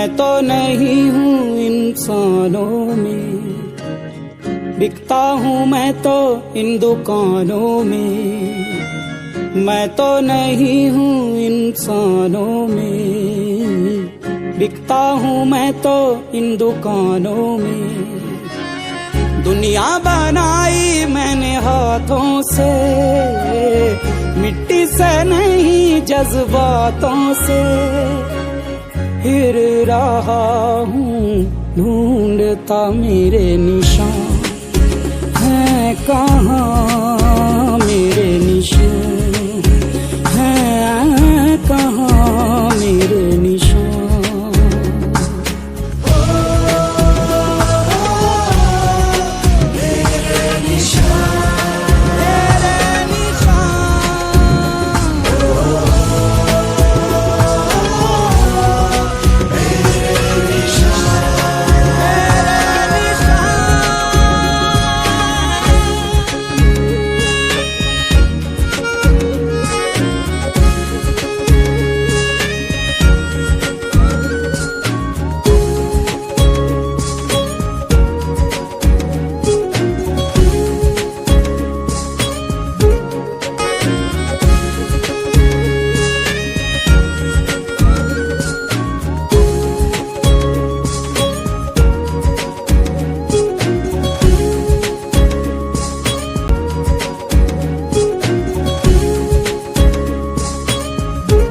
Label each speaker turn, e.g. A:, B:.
A: मैं तो नहीं हूँ इंसानों में, बिकता हूँ मैं तो इन दुकानों में। मैं तो नहीं हूँ इंसानों में, बिकता हूँ मैं तो इन दुकानों में। दुनिया बनाई मैंने हाथों से, मिट्टी से नहीं जज्बातों से। फिर रहा हूँ ढूंढता मेरे निशान हैं कहाँ।